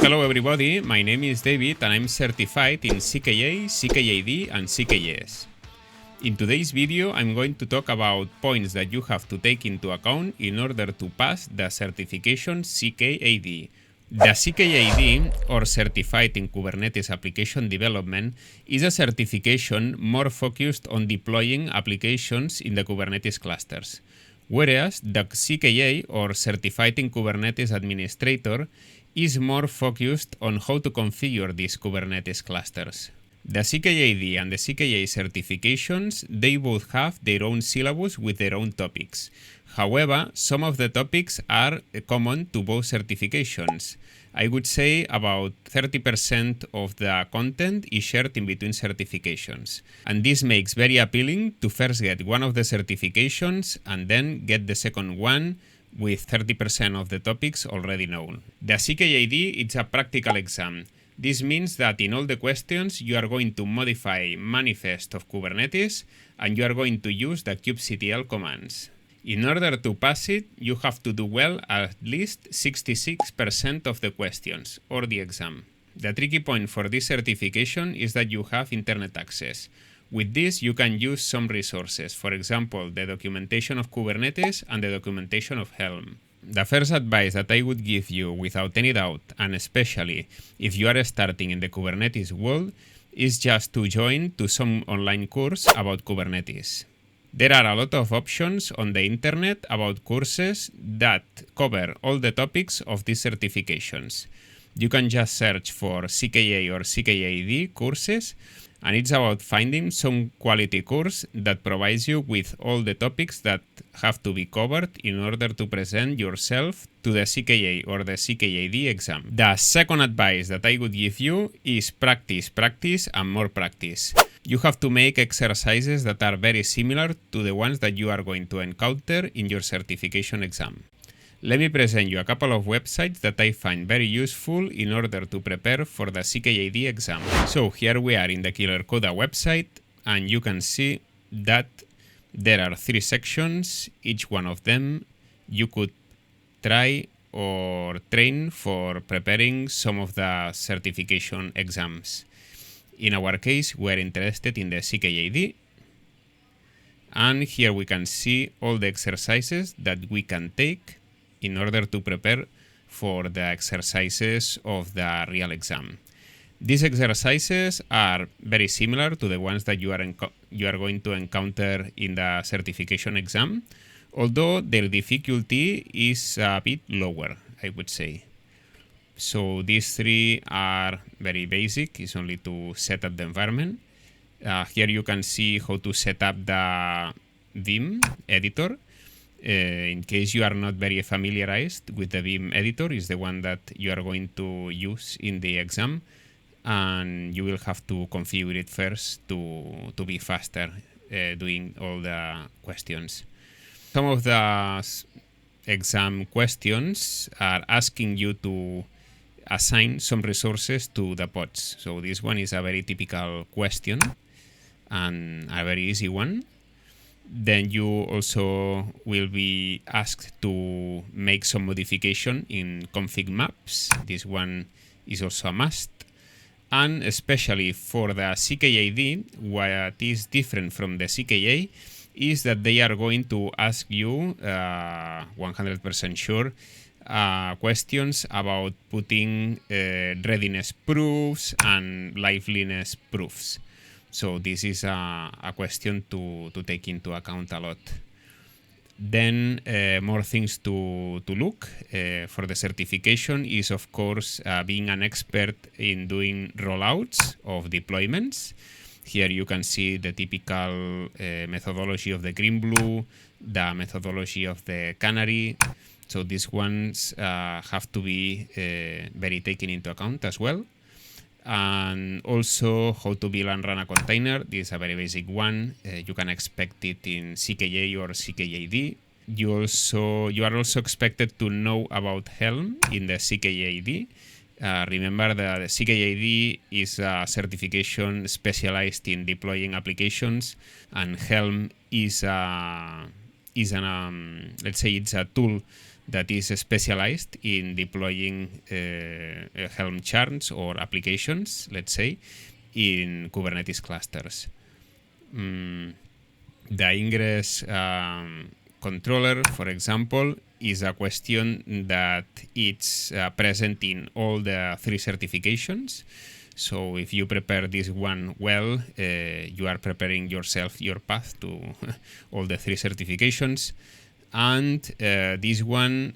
Hello everybody, my name is David and I'm certified in CKA, CKAD and CKS. In today's video, I'm going to talk about points that you have to take into account in order to pass the certification CKAD. The CKAD, or Certified in Kubernetes Application Development, is a certification more focused on deploying applications in the Kubernetes clusters, whereas the CKA, or Certified in Kubernetes Administrator, is more focused on how to configure these Kubernetes clusters. The CKAD and the CKA certifications, they both have their own syllabus with their own topics. However, some of the topics are common to both certifications. I would say about 30% of the content is shared in between certifications. And this makes very appealing to first get one of the certifications and then get the second one with 30% of the topics already known. The CKAD is a practical exam. This means that in all the questions you are going to modify manifest of Kubernetes and you are going to use the kubectl commands. In order to pass it, you have to do well at least 66% of the questions or the exam. The tricky point for this certification is that you have internet access. With this, you can use some resources, for example, the documentation of Kubernetes and the documentation of Helm. The first advice that I would give you without any doubt, and especially if you are starting in the Kubernetes world, is just to join to some online course about Kubernetes. There are a lot of options on the internet about courses that cover all the topics of these certifications. You can just search for CKA or CKAD courses, and it's about finding some quality course that provides you with all the topics that have to be covered in order to present yourself to the CKA or the CKAD exam. The second advice that I would give you is practice, and more practice. You have to make exercises that are very similar to the ones that you are going to encounter in your certification exam. Let me present you a couple of websites that I find very useful in order to prepare for the CKAD exam. So here we are in the KillerKoda website, and you can see that there are 3 sections. Each one of them you could try or train for preparing some of the certification exams. In our case, we're interested in the CKAD. And here we can see all the exercises that we can take in order to prepare for the exercises of the real exam. These exercises are very similar to the ones that you are going to encounter in the certification exam, although their difficulty is a bit lower, I would say. So these 3 are very basic. It's only to set up the environment. Here you can see how to set up the Vim editor. In case you are not very familiarized with the Vim editor, is the one that you are going to use in the exam, and you will have to configure it first to be faster doing all the questions. Some of the exam questions are asking you to assign some resources to the pods. So this one is a very typical question and a very easy one. Then you also will be asked to make some modification in config maps. This one is also a must. And especially for the CKAD, what is different from the CKA is that they are going to ask you 100% sure questions about putting readiness proofs and liveliness proofs. So this is a question to take into account a lot. Then more things to look for the certification is, of course, being an expert in doing rollouts of deployments. Here you can see the typical methodology of the green blue, the methodology of the canary. So these ones have to be very taken into account as well. And also how to build and run a container. This is a very basic one. You can expect it in CKA or CKAD. You are also expected to know about Helm in the CKAD. Remember that the CKAD is a certification specialized in deploying applications, and Helm is let's say it's a tool that is specialized in deploying Helm charts or applications, let's say, in Kubernetes clusters. The ingress controller, for example, is a question that it's present in all the 3 certifications. So if you prepare this one well, you are preparing yourself your path to all the 3 certifications. And this one,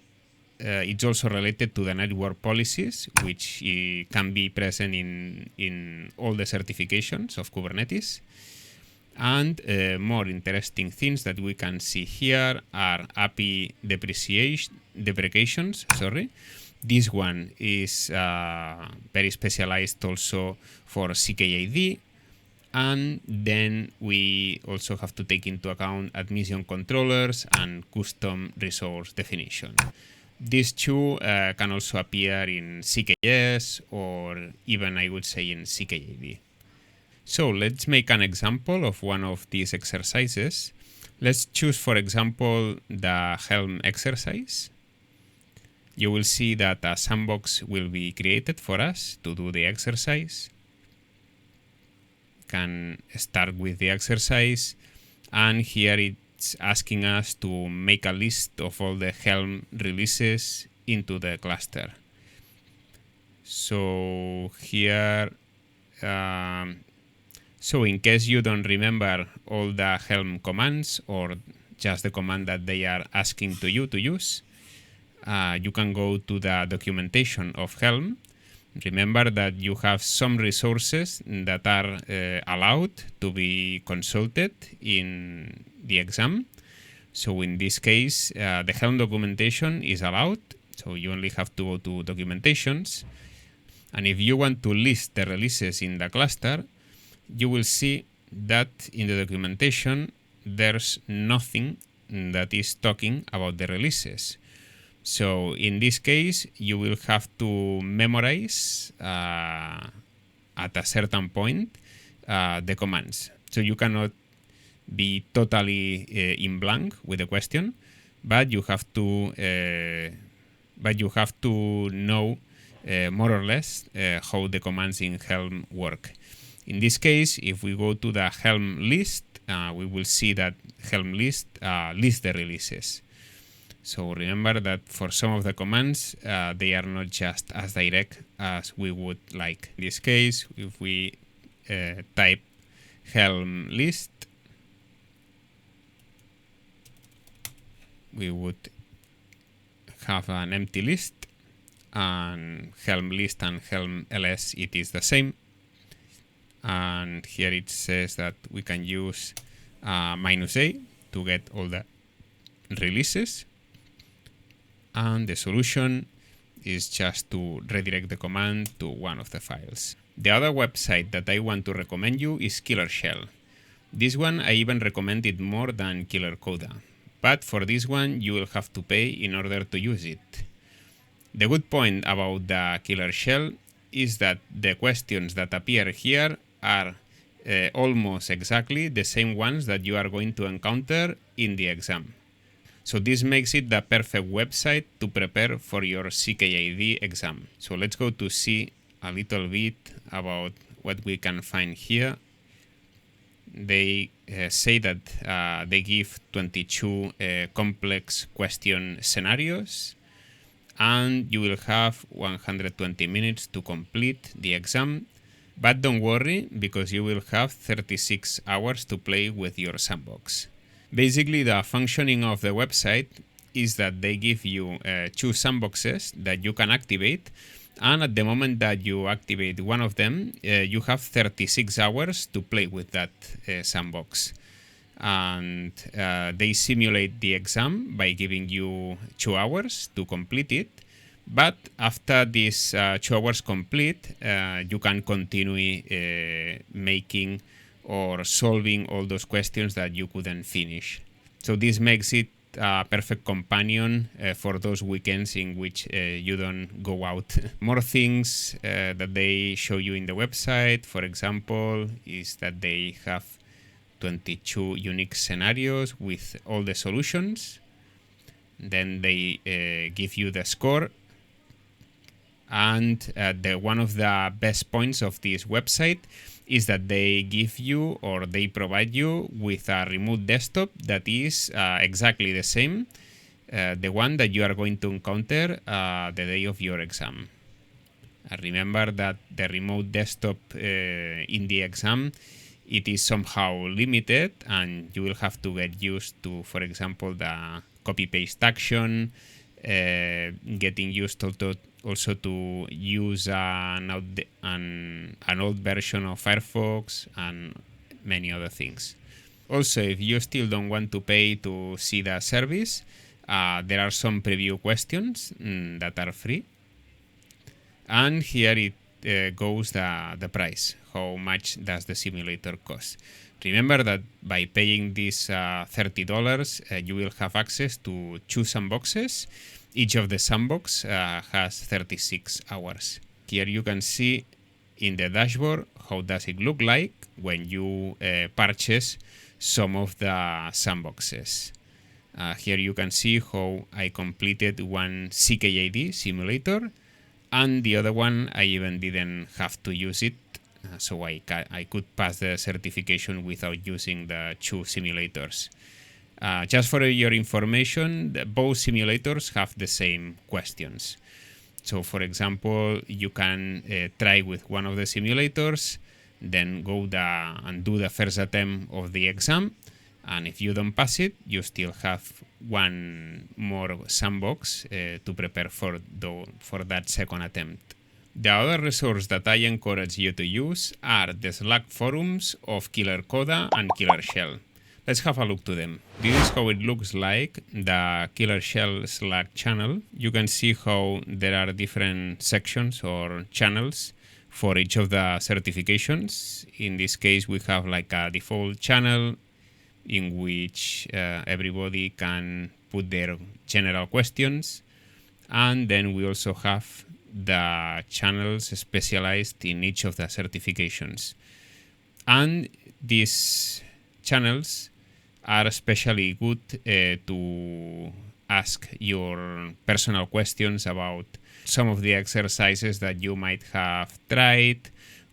it's also related to the network policies, which can be present in all the certifications of Kubernetes. And more interesting things that we can see here are API deprecations. This one is very specialized also for CKAD. And then we also have to take into account admission controllers and custom resource definition. These 2 can also appear in CKS or even, I would say, in CKAD. So let's make an example of one of these exercises. Let's choose, for example, the Helm exercise. You will see that a sandbox will be created for us to do the exercise. Can start with the exercise, and here it's asking us to make a list of all the Helm releases into the cluster. So here, so in case you don't remember all the Helm commands or just the command that they are asking to you to use, you can go to the documentation of Helm. Remember that you have some resources that are allowed to be consulted in the exam. So in this case, the Helm documentation is allowed. So you only have to go to documentations. And if you want to list the releases in the cluster, you will see that in the documentation, there's nothing that is talking about the releases. So in this case, you will have to memorize at a certain point the commands. So you cannot be totally in blank with the question, but you have to know more or less how the commands in Helm work. In this case, if we go to the Helm list, we will see that Helm list lists the releases. So remember that for some of the commands, they are not just as direct as we would like. In this case, if we type Helm list, we would have an empty list, and Helm list and Helm ls, it is the same. And here it says that we can use -a to get all the releases. And the solution is just to redirect the command to one of the files. The other website that I want to recommend you is KillerShell. This one I even recommend it more than KillerKoda. But for this one, you will have to pay in order to use it. The good point about the KillerShell is that the questions that appear here are almost exactly the same ones that you are going to encounter in the exam. So this makes it the perfect website to prepare for your CKAD exam. So let's go to see a little bit about what we can find here. They say that they give 22 complex question scenarios, and you will have 120 minutes to complete the exam. But don't worry, because you will have 36 hours to play with your sandbox. Basically, the functioning of the website is that they give you 2 sandboxes that you can activate, and at the moment that you activate one of them, you have 36 hours to play with that sandbox. And they simulate the exam by giving you 2 hours to complete it. But after these 2 hours complete, you can continue making or solving all those questions that you couldn't finish. So this makes it a perfect companion for those weekends in which you don't go out. More things that they show you in the website, for example, is that they have 22 unique scenarios with all the solutions. Then they give you the score. And one of the best points of this website is that they give you, or they provide you with a remote desktop that is exactly the same, the one that you are going to encounter the day of your exam. Remember that the remote desktop in the exam, it is somehow limited, and you will have to get used to, for example, the copy-paste action, getting used also to use an old version of Firefox, and many other things. Also, if you still don't want to pay to see the service, there are some preview questions that are free. And here it goes the price. How much does the simulator cost? Remember that by paying this $30, you will have access to 2 sandboxes. Each of the sandbox has 36 hours. Here you can see in the dashboard how does it look like when you purchase some of the sandboxes. Here you can see how I completed one CKAD simulator, and the other one I even didn't have to use it, so I could pass the certification without using the 2 simulators. Just for your information, both simulators have the same questions. So, for example, you can try with one of the simulators, then go and do the first attempt of the exam. And if you don't pass it, you still have one more sandbox to prepare for that second attempt. The other resource that I encourage you to use are the Slack forums of KillerKoda and KillerShell. Let's have a look to them. This is how it looks like, the KillerShell Slack channel. You can see how there are different sections or channels for each of the certifications. In this case, we have like a default channel in which everybody can put their general questions. And then we also have the channels specialized in each of the certifications. And these channels are especially good to ask your personal questions about some of the exercises that you might have tried,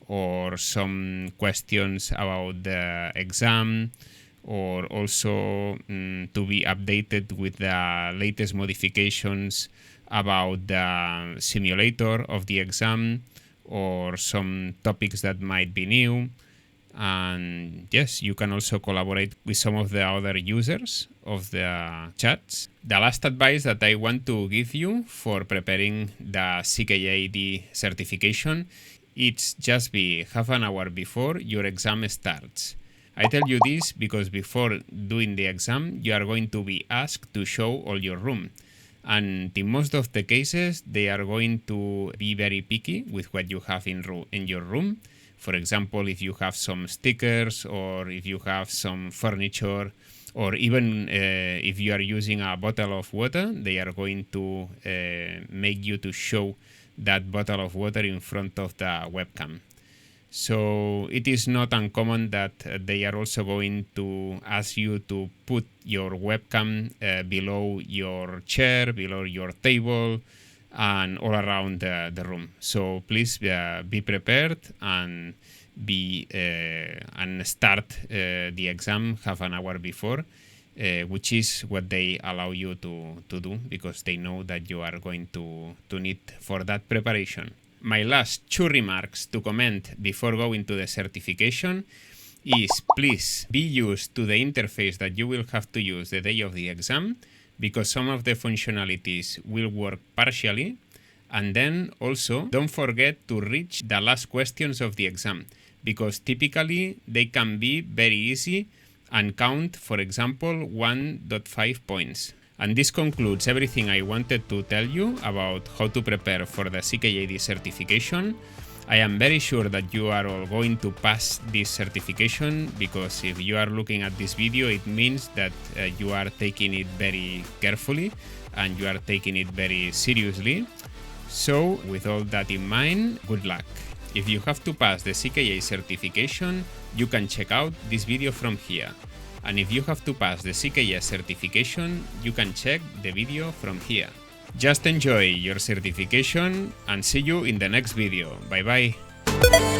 or some questions about the exam, or also to be updated with the latest modifications about the simulator of the exam, or some topics that might be new. And yes, you can also collaborate with some of the other users of the chats. The last advice that I want to give you for preparing the CKAD certification, it's just be half an hour before your exam starts. I tell you this because before doing the exam, you are going to be asked to show all your room. And in most of the cases, they are going to be very picky with what you have in your room. For example, if you have some stickers, or if you have some furniture, or even if you are using a bottle of water, they are going to make you to show that bottle of water in front of the webcam. So it is not uncommon that they are also going to ask you to put your webcam below your chair, below your table, and all around the room. So please be prepared and start the exam half an hour before, which is what they allow you to do, because they know that you are going to need for that preparation. My last 2 remarks to comment before going to the certification is, please be used to the interface that you will have to use the day of the exam, because some of the functionalities will work partially. And then also don't forget to reach the last questions of the exam, because typically they can be very easy and count, for example, 1.5 points. And this concludes everything I wanted to tell you about how to prepare for the CKAD certification. I am very sure that you are all going to pass this certification, because if you are looking at this video, it means that you are taking it very carefully and you are taking it very seriously. So with all that in mind, good luck. If you have to pass the CKA certification, you can check out this video from here. And if you have to pass the CKAD certification, you can check the video from here. Just enjoy your certification and see you in the next video. Bye bye.